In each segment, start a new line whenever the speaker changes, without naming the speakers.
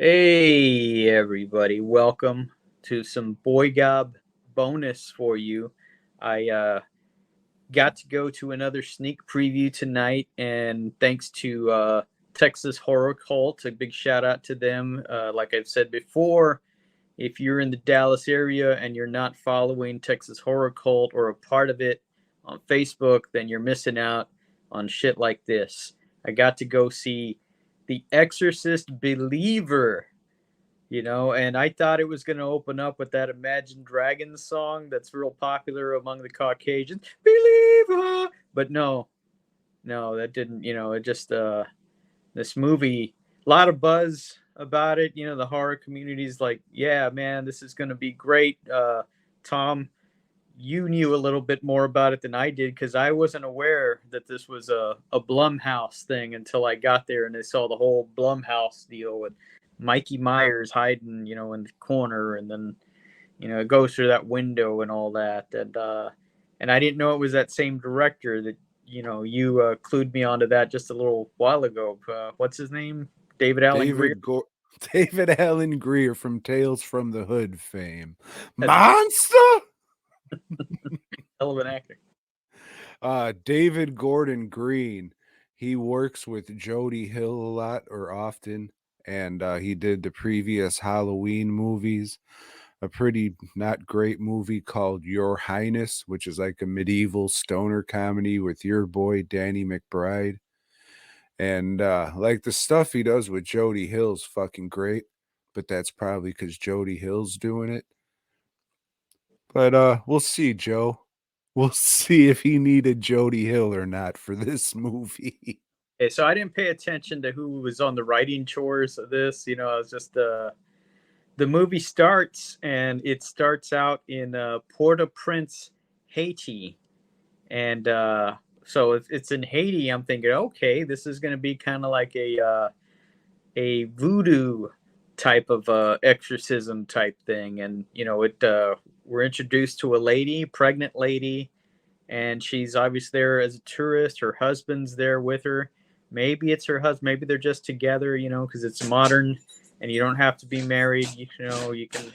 Hey everybody, welcome to some Boy Gob bonus for you. I got to go to another sneak preview tonight, and thanks to Texas Horror Cult, a big shout out to them. Like I've said before, if you're in the Dallas area and you're not following Texas Horror Cult or a part of it on Facebook, then you're missing out on shit like this. I got to go see The Exorcist Believer, and I thought it was going to open up with that Imagine Dragons song that's real popular among the Caucasians, Believer. But no, that didn't, it just, this movie, a lot of buzz about it. The horror community's like, yeah, man, this is going to be great. Tom, you knew a little bit more about it than I did because I wasn't aware that this was a Blumhouse thing until I got there and I saw the whole Blumhouse deal with Mikey Myers hiding, in the corner, and then, it goes through that window and all that. And I didn't know it was that same director that, you clued me onto that just a little while ago. What's his name? David Allen Greer.
David Allen Greer from Tales from the Hood fame.
That's
Monster?
hell of an actor.
David Gordon Green. He works with Jody Hill a lot or often, and he did the previous Halloween movies. A pretty not great movie called Your Highness, which is like a medieval stoner comedy with your boy Danny McBride. And like the stuff he does with Jody Hill's fucking great, but that's probably because Jody Hill's doing it. But we'll see, Joe. We'll see if he needed Jody Hill or not for this movie.
Okay, so I didn't pay attention to who was on the writing chores of this. I was just the movie starts, and it starts out in Port-au-Prince, Haiti, and so if it's in Haiti, I'm thinking, okay, this is going to be kind of like a voodoo type of exorcism type thing, and we're introduced to a lady, pregnant lady, and she's obviously there as a tourist. Her husband's there with her. Maybe it's her husband. Maybe they're just together, because it's modern and you don't have to be married. You can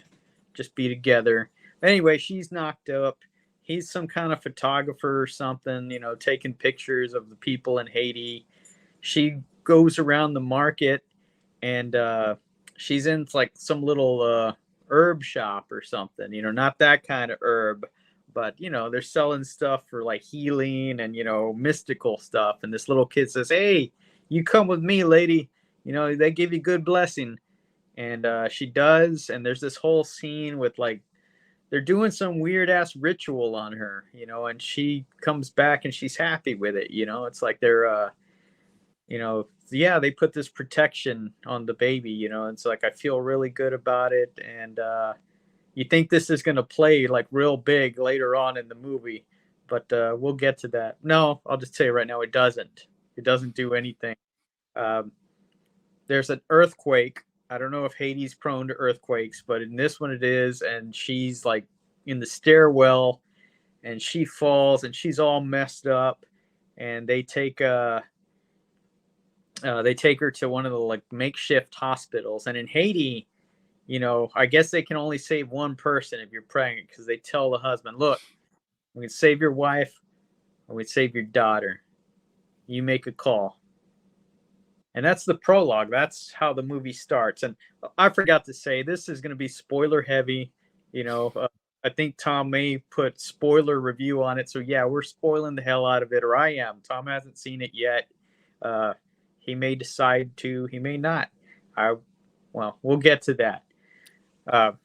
just be together. Anyway, she's knocked up. He's some kind of photographer or something, taking pictures of the people in Haiti. She goes around the market, and she's in like some little herb shop or something, not that kind of herb, but they're selling stuff for like healing and mystical stuff. And this little kid says, hey, you come with me, lady, they give you good blessing. And she does, and there's this whole scene with like they're doing some weird ass ritual on her, and she comes back and she's happy with it. It's like they're yeah, they put this protection on the baby. It's like I feel really good about it. And you think this is going to play like real big later on in the movie, but we'll get to that. No, I'll just tell you right now, it doesn't do anything. um, there's an earthquake. I don't know if Haiti's prone to earthquakes, but in this one it is. And she's like in the stairwell, and she falls, and she's all messed up. And they take her to one of the like makeshift hospitals. And in Haiti, I guess they can only save one person if you're pregnant, because they tell the husband, look, we can save your wife or we can save your daughter. You make a call. And that's the prologue. That's how the movie starts. And I forgot to say, this is going to be spoiler heavy. I think Tom may put spoiler review on it. So yeah, we're spoiling the hell out of it, or I am. Tom hasn't seen it yet. He may decide to, he may not. Well, we'll get to that.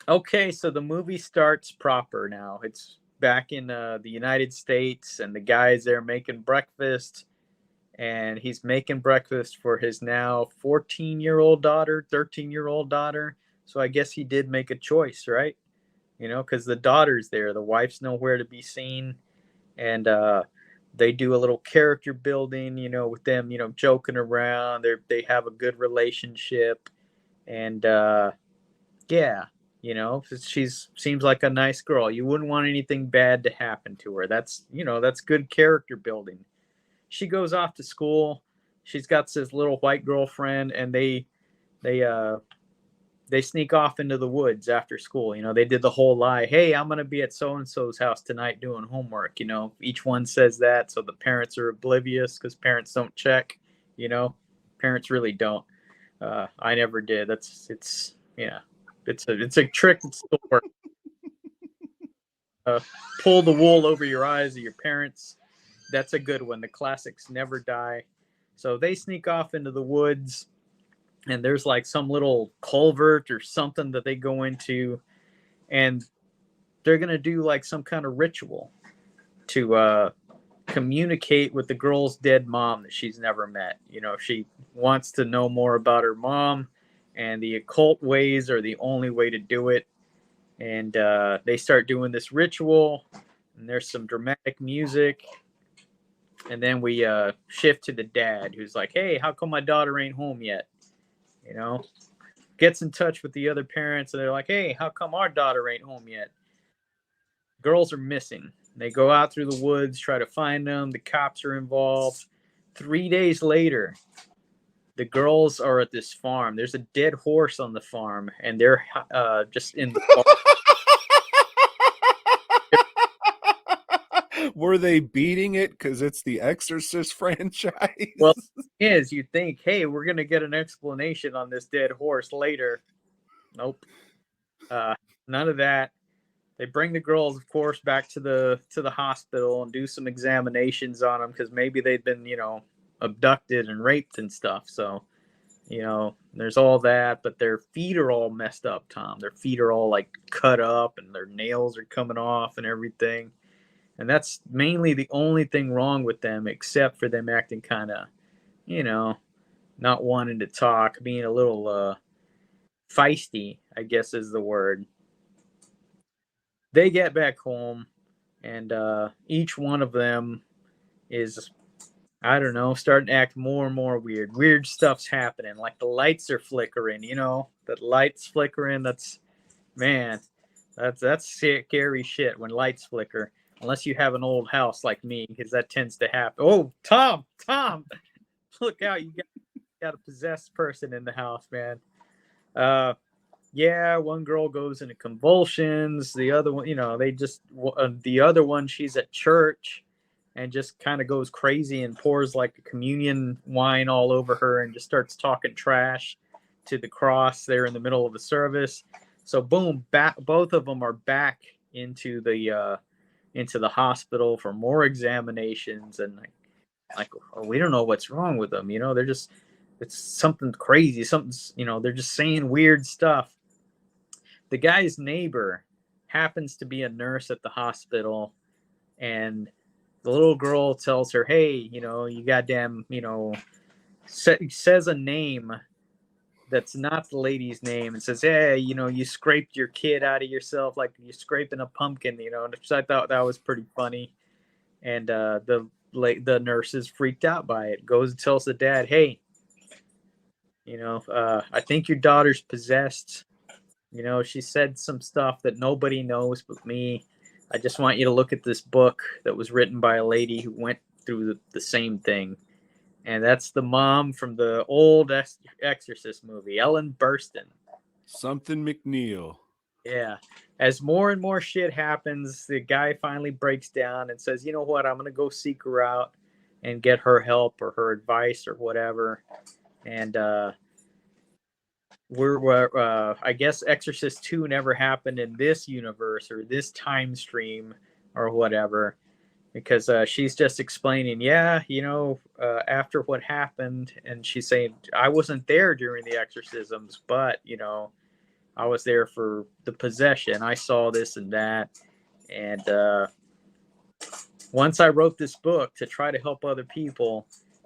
Okay, so the movie starts proper now. It's back in the United States, and the guy's there making breakfast. And he's making breakfast for his now 14-year-old daughter, 13-year-old daughter. So I guess he did make a choice, right? Because the daughter's there. The wife's nowhere to be seen. And they do a little character building, with them, joking around. They have a good relationship. And yeah, she's seems like a nice girl. You wouldn't want anything bad to happen to her. That's good character building. She goes off to school. She's got this little white girlfriend, and they they sneak off into the woods after school. They did the whole lie. Hey, I'm going to be at so and so's house tonight doing homework. Each one says that, so the parents are oblivious because parents don't check. Parents really don't. I never did. It's yeah, it's a trick that still works. Pull the wool over your eyes of your parents. That's a good one. The classics never die. So they sneak off into the woods, and there's like some little culvert or something that they go into, and they're gonna do like some kind of ritual to communicate with the girl's dead mom that she's never met. She wants to know more about her mom, and the occult ways are the only way to do it. And they start doing this ritual, and there's some dramatic music. And then we shift to the dad, who's like, "Hey, how come my daughter ain't home yet?" You know, Gets in touch with the other parents, and they're like, "Hey, how come our daughter ain't home yet?" Girls are missing. They go out through the woods, try to find them. The cops are involved. 3 days later, the girls are at this farm. There's a dead horse on the farm, and they're just in the farm.
Were they beating it because it's the Exorcist franchise?
Well, you think, hey, we're gonna get an explanation on this dead horse later. Nope. None of that. They bring the girls, of course, back to the hospital and do some examinations on them because maybe they've been, abducted and raped and stuff. So, there's all that, but their feet are all messed up, Tom. Their feet are all like cut up and their nails are coming off and everything. And that's mainly the only thing wrong with them, except for them acting kind of, not wanting to talk, being a little feisty, I guess is the word. They get back home, and each one of them is, I don't know, starting to act more and more weird. Weird stuff's happening, like the lights are flickering. The lights flickering. Man, that's scary shit when lights flicker. Unless you have an old house like me, because that tends to happen. Oh, Tom, look out! You got a possessed person in the house, man. Yeah, one girl goes into convulsions. The other one, the other one, she's at church and just kind of goes crazy and pours like communion wine all over her and just starts talking trash to the cross there in the middle of the service. So boom, both of them are back into the hospital for more examinations, and we don't know what's wrong with them. They're just, it's something crazy. Something's, they're just saying weird stuff. The guy's neighbor happens to be a nurse at the hospital, and the little girl tells her, "Hey, you goddamn, says a name that's not the lady's name and says, hey, you scraped your kid out of yourself like you're scraping a pumpkin, which I thought that was pretty funny. And the nurse is freaked out by it, goes and tells the dad, hey, I think your daughter's possessed. She said some stuff that nobody knows but me. I just want you to look at this book that was written by a lady who went through the same thing. And that's the mom from the old Exorcist movie, Ellen Burstyn.
Something McNeil.
Yeah. As more and more shit happens, the guy finally breaks down and says, you know what, I'm going to go seek her out and get her help or her advice or whatever. And I guess Exorcist 2 never happened in this universe or this time stream or whatever. Because she's just explaining, after what happened, and she's saying, I wasn't there during the exorcisms, but, I was there for the possession. I saw this and that. And once I wrote this book to try to help other people,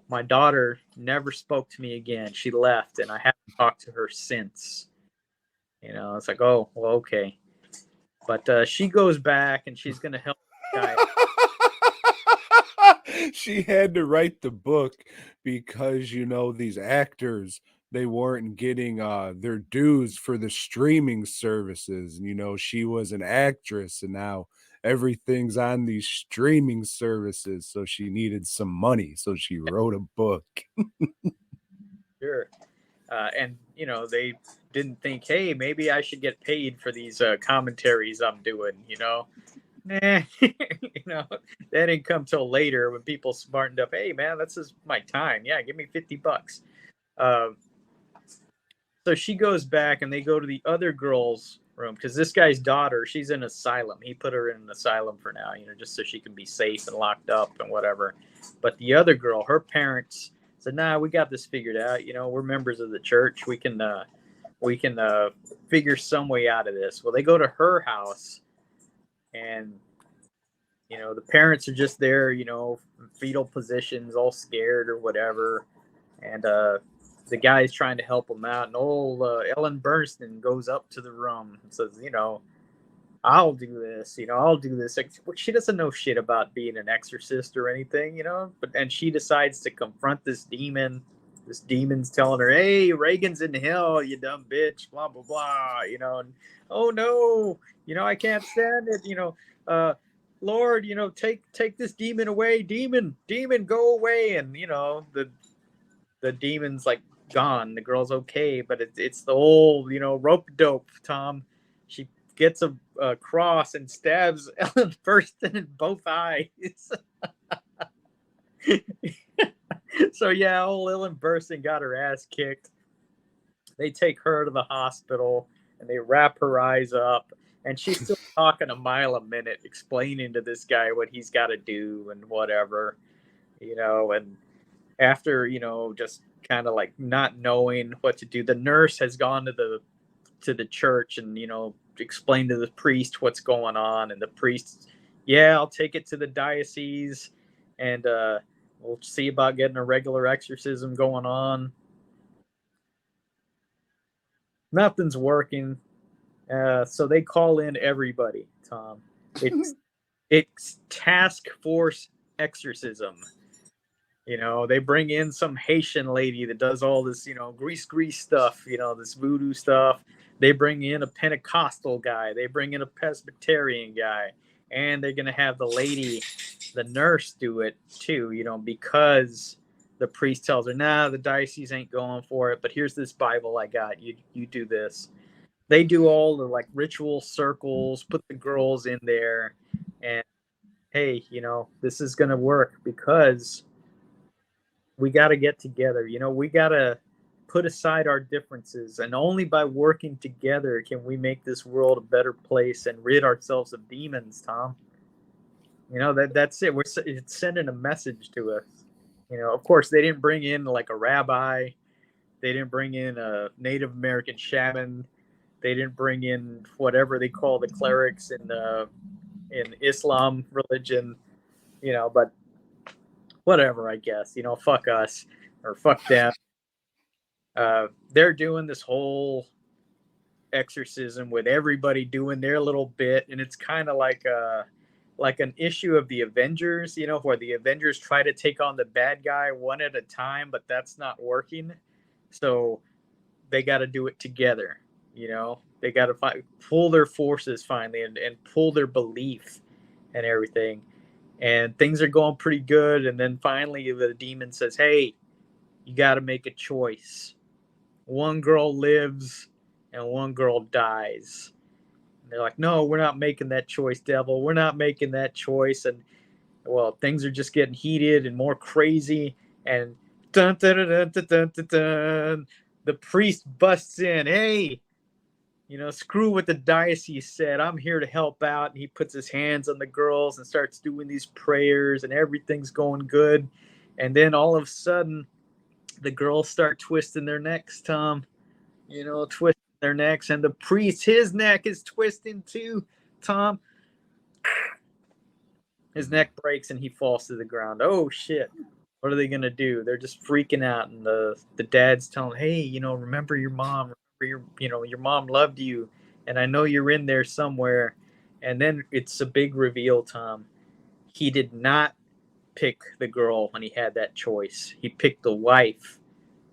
my daughter never spoke to me again. She left, and I haven't talked to her since. It's like, oh, well, okay. But she goes back, and she's going to help the guy.
She had to write the book because these actors, they weren't getting their dues for the streaming services. She was an actress, and now everything's on these streaming services, so she needed some money, so she wrote a book.
Sure. And you know, they didn't think, hey, maybe I should get paid for these commentaries I'm doing. You know, nah, you know, that didn't come till later when people smartened up. Hey, man, this is my time. Yeah, give me $50. Uh, so she goes back, and they go to the other girl's room because this guy's daughter, she's in asylum. He put her in an asylum for now, you know, just so she can be safe and locked up and whatever. But the other girl, her parents said, "Nah, we got this figured out. You know, we're members of the church. We can figure some way out of this." Well, they go to her house, and you know, the parents are just there, you know, fetal positions, all scared or whatever. And the guy's trying to help him out. And old Ellen Burstyn goes up to the room and says, you know, I'll do this, you know, I'll do this. She doesn't know shit about being an exorcist or anything, you know, and she decides to confront this demon. This demon's telling her, hey, Reagan's in hell, you dumb bitch, blah, blah, blah, you know, and oh no, you know, I can't stand it, you know, Lord, you know, take this demon away, demon, go away. And, you know, the demon's like gone. The girl's okay, but it's the old, you know, rope dope, Tom. She gets a cross and stabs Ellen Burstyn in both eyes. So yeah, old Ellen Burstyn got her ass kicked. They take her to the hospital and they wrap her eyes up, and she's still talking a mile a minute, explaining to this guy what he's got to do and whatever, you know. And after, you know, just kind of like not knowing what to do, the nurse has gone to the church and, you know, explained to the priest what's going on. And the priest, yeah, I'll take it to the diocese, and we'll see about getting a regular exorcism going on. Nothing's working. So they call in everybody, Tom. It's task force exorcism. You know, they bring in some Haitian lady that does all this, you know, grease stuff, you know, this voodoo stuff. They bring in a Pentecostal guy. They bring in a Presbyterian guy. And they're going to have the lady, the nurse, do it too, you know, because the priest tells her, nah, the diocese ain't going for it. But here's this Bible I got. You do this. They do all the like ritual circles, put the girls in there. And hey, you know, this is going to work because we got to get together. You know, we got to put aside our differences, and only by working together can we make this world a better place and rid ourselves of demons, Tom. You know, that's it. It's sending a message to us. You know, of course, they didn't bring in like a rabbi. They didn't bring in a Native American shaman. They didn't bring in whatever they call the clerics in Islam religion. You know, but whatever, I guess. You know, fuck us or fuck them. They're doing this whole exorcism with everybody doing their little bit, and it's kind of like an issue of the Avengers, you know, where the Avengers try to take on the bad guy one at a time, but that's not working. So they got to do it together. You know, they got to pull their forces finally and pull their belief and everything. And things are going pretty good. And then finally, the demon says, hey, you got to make a choice. One girl lives and one girl dies. And they're like, no, we're not making that choice, devil. We're not making that choice. And well, things are just getting heated and more crazy. And dun, dun, dun, dun, dun, dun, dun, the priest busts in. Hey, you know, screw what the diocese said. I'm here to help out. And he puts his hands on the girls and starts doing these prayers, and everything's going good. And then all of a sudden, the girls start twisting their necks, Tom. You know, twisting their necks, and the priest, his neck is twisting too, Tom. His neck breaks and he falls to the ground. Oh shit. What are they gonna do? They're just freaking out, and the dad's telling, hey, you know, remember your mom. Remember your mom loved you, and I know you're in there somewhere. And then it's a big reveal, Tom. He did not pick the girl when he had that choice. He picked the wife,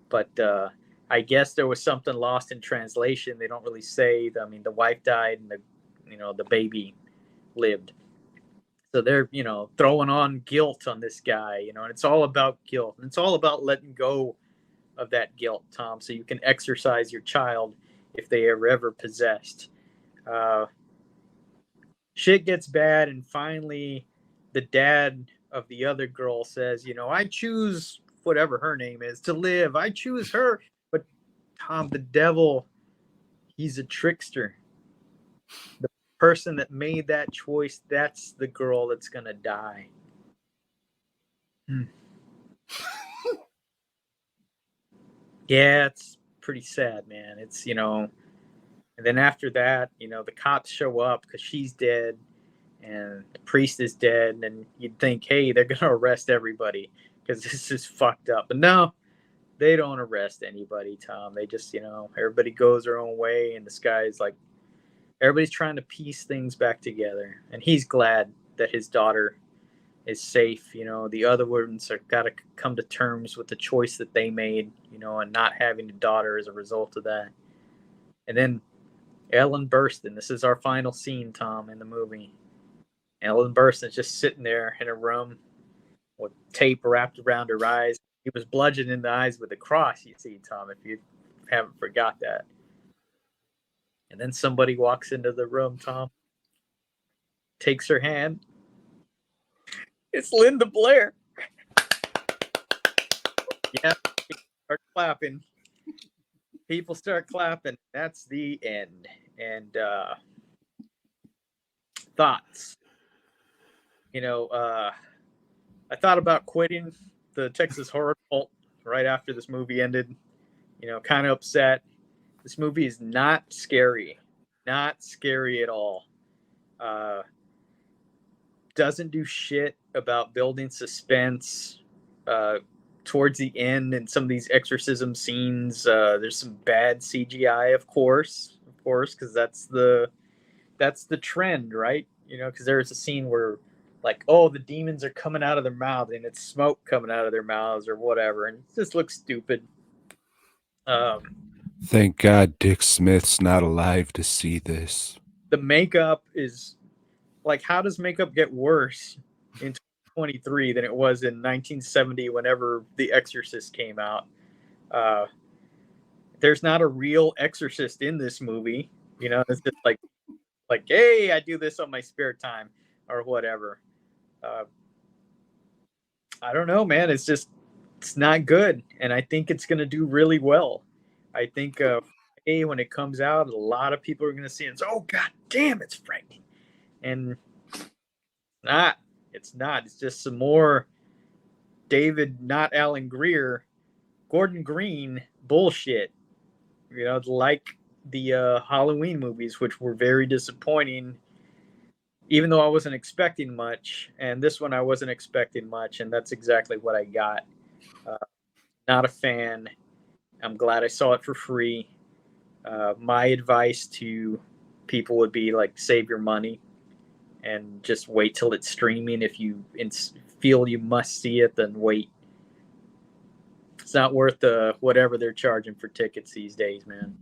but I guess there was something lost in translation. They don't really say. I mean, the wife died, and the baby lived. So they're, you know, throwing on guilt on this guy, you know, and it's all about guilt, and it's all about letting go of that guilt, Tom, so you can exorcise your child if they are ever possessed. Uh, Shit gets bad, and finally, the dad of the other girl says, I choose whatever her name is to live. I choose her. But Tom, the devil, he's a trickster. The person that made that choice, that's the girl that's going to die. Hmm. Yeah, it's pretty sad, man. And then after that, the cops show up because she's dead and the priest is dead. And you'd think, hey, they're going to arrest everybody because this is fucked up. But no, they don't arrest anybody, Tom. They just, everybody goes their own way. And this guy's like, everybody's trying to piece things back together. And he's glad that his daughter is safe. The other ones are got to come to terms with the choice that they made, and not having a daughter as a result of that. And then Ellen Burstyn. This is our final scene, Tom, in the movie. Ellen Burstyn's just sitting there in a room with tape wrapped around her eyes. He was bludgeoned in the eyes with a cross, you see, Tom, if you haven't forgot that. And then somebody walks into the room, Tom, takes her hand. It's Linda Blair. Yeah, people start clapping. People start clapping. That's the end. And thoughts. I thought about quitting the Texas Horror Cult right after this movie ended. Kind of upset. This movie is not scary. Not scary at all. Doesn't do shit about building suspense. Towards the end and some of these exorcism scenes, there's some bad CGI, of course, because that's the trend, right? Because there's a scene where, like, oh, the demons are coming out of their mouths and it's smoke coming out of their mouths or whatever, and it just looks stupid.
Thank God Dick Smith's not alive to see this.
The makeup is like, how does makeup get worse in 2023 than it was in 1970 whenever The Exorcist came out? There's not a real exorcist in this movie. It's just like, hey, I do this on my spare time or whatever. I don't know, man. It's not good, and I think it's gonna do really well. I think when it comes out, a lot of people are gonna see it and say, "Oh, god damn, it's frightening," and not. It's not. It's just some more David, not Alan Greer, Gordon Green bullshit. Like the Halloween movies, which were very disappointing. Even though I wasn't expecting much, and this one I wasn't expecting much, and that's exactly what I got. Uh, Not a fan. I'm glad I saw it for free. My advice to people would be like, save your money and just wait till it's streaming. If you feel you must see it, then wait. It's not worth whatever they're charging for tickets these days, man.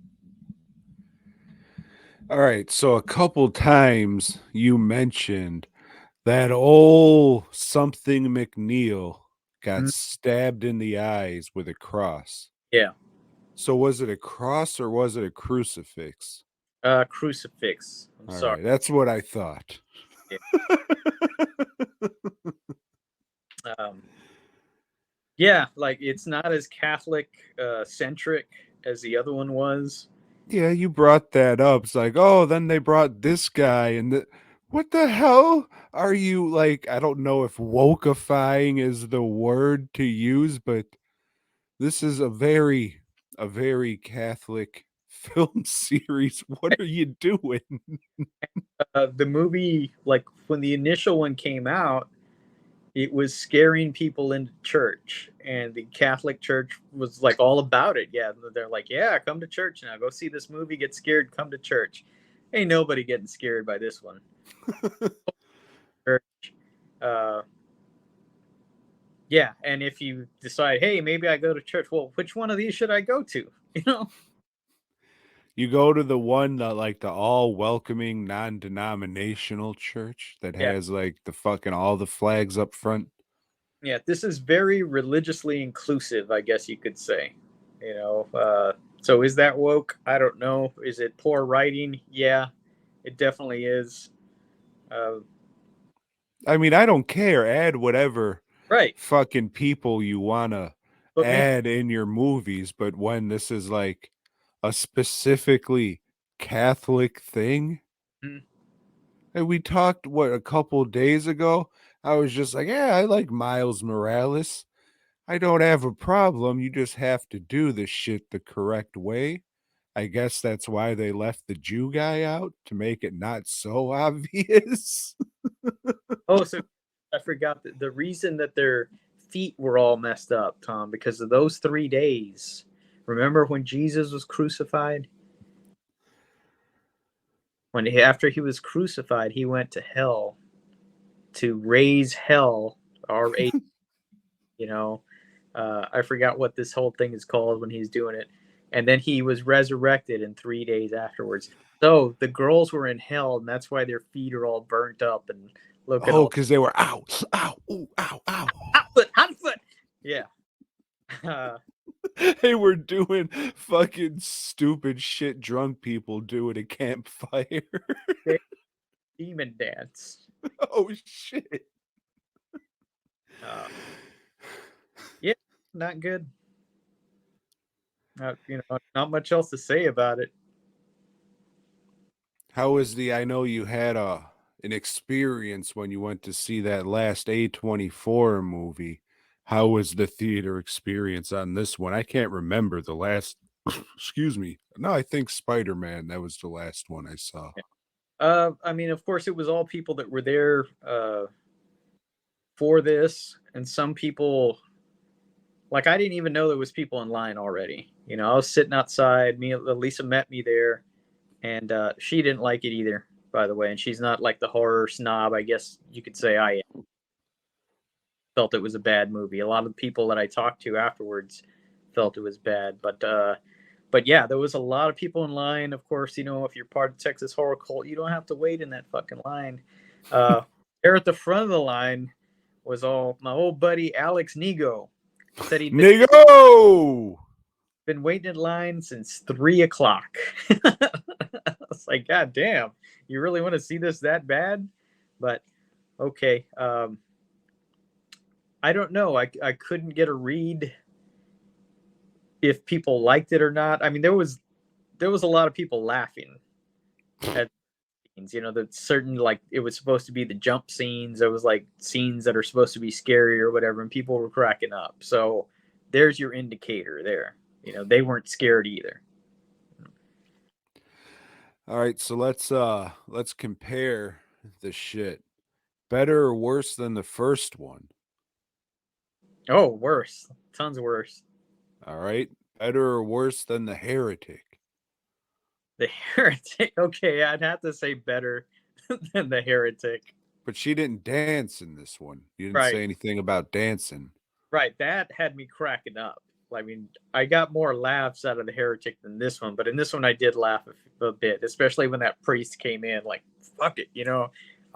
All right, so a couple times you mentioned that old something McNeil got
Mhm.
stabbed in the eyes with a cross.
Yeah.
So was it a cross or was it a crucifix?
Crucifix. I'm
All
sorry.
right, that's what I thought.
Yeah. Um, yeah, like it's not as Catholic centric as the other one was.
Yeah, you brought that up. It's like, oh, then they brought this guy and what the hell are you like? I don't know if wokeifying is the word to use, but this is a very Catholic film series. What are you doing?
The movie, like when the initial one came out, it was scaring people into church, and the Catholic Church was like all about it. Yeah, they're like, yeah, come to church now, go see this movie, get scared, come to church. Ain't nobody getting scared by this one. Church. Uh, yeah, and if you decide, hey, maybe I go to church, well, which one of these should I go to? You know?
You go to the one that like the all welcoming non-denominational church that
Yeah,
has like the fucking all the flags up front.
yeah. This is very religiously inclusive, I guess you could say. You know, so is that woke? I don't know. Is it poor writing? Yeah, it definitely is. Uh,
I mean, I don't care. Add whatever
right.
fucking people you wanna
But man,
add in your movies, but when this is like a specifically Catholic thing,
mm,
and we talked what a couple days ago, I was just like, yeah, I like Miles Morales. I don't have a problem. You just have to do this shit the correct way. I guess that's why they left the Jew guy out to make it not so obvious.
oh, so I forgot that the reason that their feet were all messed up, Tom, because of those 3 days. Remember when Jesus was crucified? After he was crucified, he went to hell to raise hell, you know. I forgot what this whole thing is called when he's doing it. And then he was resurrected in 3 days afterwards. So the girls were in hell, and that's why their feet are all burnt up and looking
Oh,
all
because they were ow, ow, ooh, ow, ow.
hot foot. Yeah. Uh,
They were doing fucking stupid shit drunk people do at a campfire.
demon dance.
Oh shit.
Uh, yeah, not good. Not much else to say about it.
How was the I know you had an experience when you went to see that last A24 movie. How was the theater experience on this one? I can't remember the last excuse me. No, I think Spider-Man, that was the last one I saw.
I mean, of course, it was all people that were there for this, and some people, like, I didn't even know there was people in line already. I was sitting outside. Lisa met me there, and she didn't like it either, by the way. And she's not like the horror snob, I guess you could say I am. Felt it was a bad movie. A lot of people that I talked to afterwards felt it was bad, but yeah, there was a lot of people in line. Of course, if you're part of Texas horror cult, you don't have to wait in that fucking line. Uh, there at the front of the line was all my old buddy Alex Nego. Said he'd
Niggo!
been waiting in line since 3 o'clock. I was like, God damn, you really want to see this that bad? But okay, I don't know. I couldn't get a read if people liked it or not. I mean, there was a lot of people laughing at scenes. That certain, like, it was supposed to be the jump scenes. There was like scenes that are supposed to be scary or whatever, and people were cracking up. So there's your indicator there. They weren't scared either.
All right, so let's compare the shit. Better or worse than the first one?
Oh, worse, tons worse.
All right. Better or worse than the heretic?
The Heretic. Okay, I'd have to say better than the Heretic.
But she didn't dance in this one. You didn't
Right,
say anything about dancing.
right. That had me cracking up. I mean, I got more laughs out of the Heretic than this one, but in this one I did laugh a bit, especially when that priest came in. Like, fuck it, I'm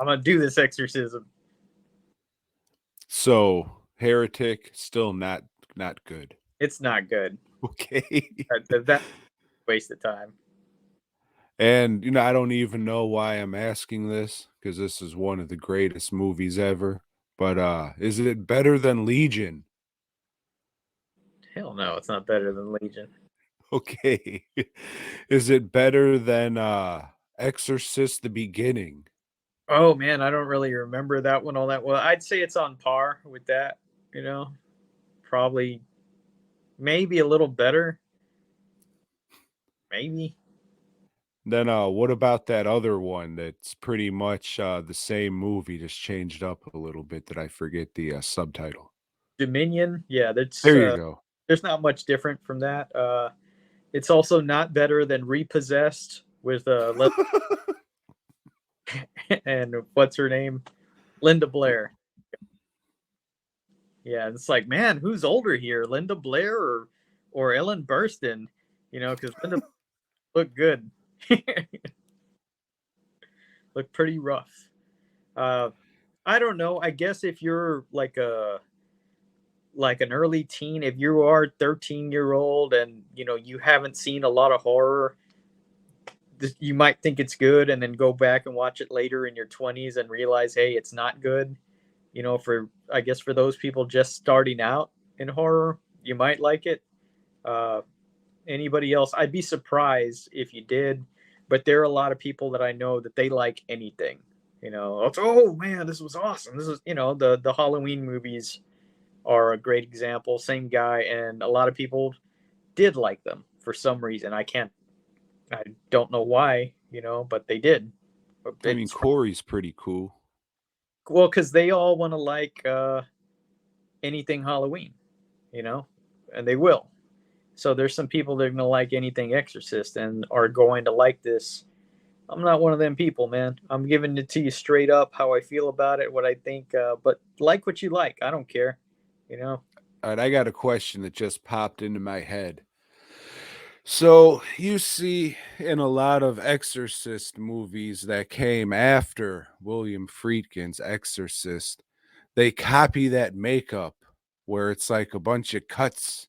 gonna do this exorcism.
So, heretic still not good.
It's not good.
Okay.
That waste of time.
And I don't even know why I'm asking this because this is one of the greatest movies ever. But is it better than Legion?
Hell no, it's not better than Legion.
Okay. Is it better than Exorcist the Beginning?
Oh man, I don't really remember that one all that well. I'd say it's on par with that. You know, Probably, maybe a little better. Maybe
Then what about that other one that's pretty much the same movie, just changed up a little bit that I forget the subtitle.
Dominion. Yeah,
There you go.
there's not much different from that. It's also not better than Repossessed with and what's her name, Linda Blair. Yeah, it's like, man, who's older here, Linda Blair or Ellen Burstyn? Because Linda looked good, looked pretty rough. Uh, I don't know. I guess if you're like like an early teen, if you are 13-year-old and you haven't seen a lot of horror, you might think it's good and then go back and watch it later in your 20s and realize, hey, it's not good. For, I guess, for those people just starting out in horror, you might like it. uh Anybody else, I'd be surprised if you did, but there are a lot of people that I know that they like anything. It's, oh man, this was awesome. This is, the Halloween movies are a great example. Same guy, and a lot of people did like them for some reason. I don't know why, but they did.
I mean,
It's
Corey's pretty cool.
well because they all want to like anything Halloween, you know, and they will. So there's some people that are gonna like anything Exorcist and are going to like this. I'm not one of them people, man. I'm giving it to you straight up how I feel about it, what I think. But like what you like. I don't care. You know.
All right, I got a question that just popped into my head. So you see in a lot of Exorcist movies that came after William Friedkin's Exorcist, they copy that makeup where it's like a bunch of cuts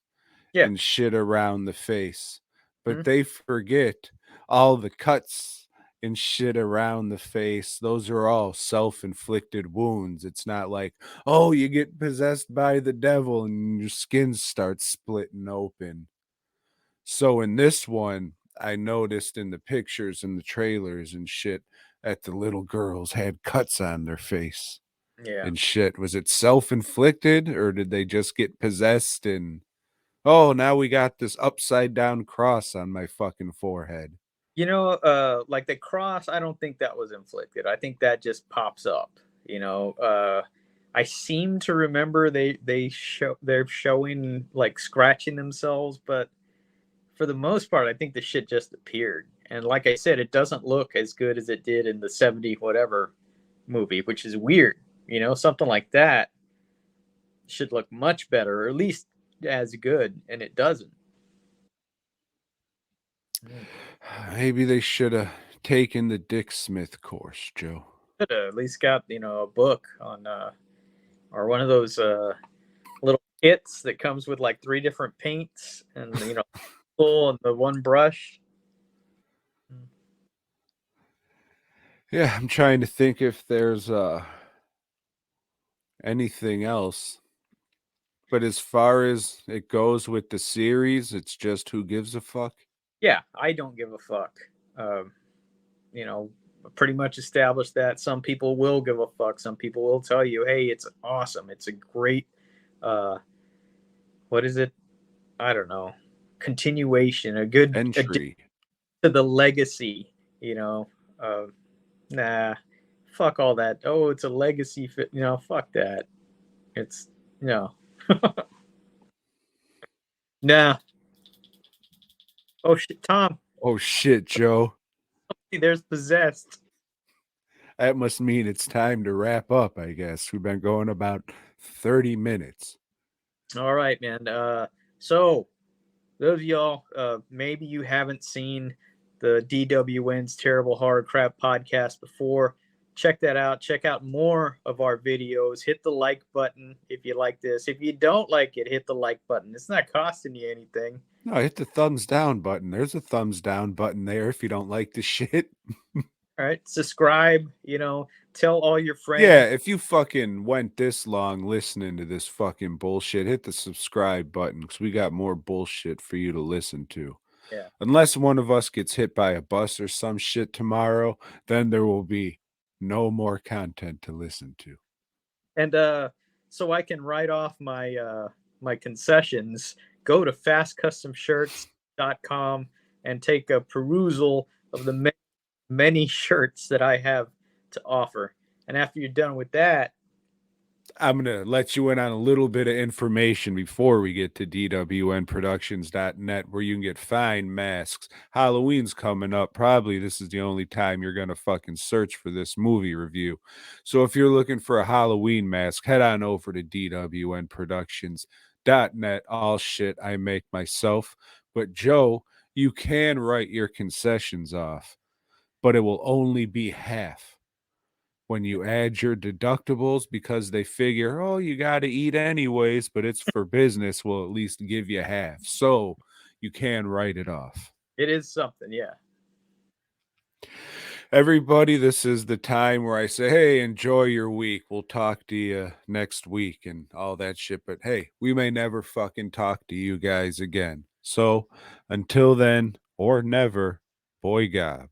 Yeah.
and shit around the face. But
Mhm.
they forget all the cuts and shit around the face. Those are all self-inflicted wounds. It's not like, oh, you get possessed by the devil and your skin starts splitting open. So in this one, I noticed in the pictures and the trailers and shit that the little girls had cuts on their face
Yeah.
and shit. Was it self-inflicted or did they just get possessed and oh, now we got this upside down cross on my fucking forehead?
Like the cross, I don't think that was inflicted. I think that just pops up. I seem to remember they're showing like scratching themselves, but for the most part, I think the shit just appeared. And like I said, it doesn't look as good as it did in the 70 whatever movie, which is weird. Something like that should look much better, or at least as good, and it doesn't. Mm.
Maybe they should have taken the Dick Smith course, Joe.
Could have at least got, a book on, or one of those little kits that comes with like three different paints and, full and the one brush. Mm.
Yeah, I'm trying to think if there's anything else. But as far as it goes with the series, it's just who gives a fuck.
Yeah, I don't give a fuck. Um, you know, Pretty much established that some people will give a fuck. Some people will tell you, "Hey, it's awesome. It's a great, uh, what is it? I don't know, continuation, a good addition
Entry.
to the legacy." You know, uh, nah, fuck all that. Oh, it's a legacy. Fuck that. It's no, nah. Oh shit, Tom.
Oh shit, Joe.
There's possessed.
That must mean it's time to wrap up, I guess. We've been going about 30 minutes.
All right, man. So those of y'all, maybe you haven't seen the DWN's Terrible Horror Crap podcast before. Check that out. Check out more of our videos. Hit the like button if you like this. If you don't like it, hit the like button. It's not costing you anything.
No, hit the thumbs down button. There's a thumbs down button there if you don't like the shit.
All right. Subscribe, tell all your
Yeah,
friends.
if you fucking went this long listening to this fucking bullshit, hit the subscribe button because we got more bullshit for you to listen to.
Yeah.
Unless one of us gets hit by a bus or some shit tomorrow, then there will be no more content to listen to.
And so I can write off my concessions, go to fastcustomshirts.com and take a perusal of the many shirts that I have to offer. And after you're done with that,
I'm going to let you in on a little bit of information before we get to dwnproductions.net where you can get fine masks. Halloween's coming up. Probably this is the only time you're going to fucking search for this movie review. So if you're looking for a Halloween mask, head on over to dwnproductions.net. All shit I make myself. But Joe, you can write your concessions off, but it will only be half. when you add your deductibles because they figure, oh, you got to eat anyways, but it's for business, we'll at least give you half. So you can write it off.
It is something, yeah.
Everybody, this is the time where I say, hey, enjoy your week. We'll talk to you next week and all that shit. But hey, we may never fucking talk to you guys again. So until then, or never, boy gob.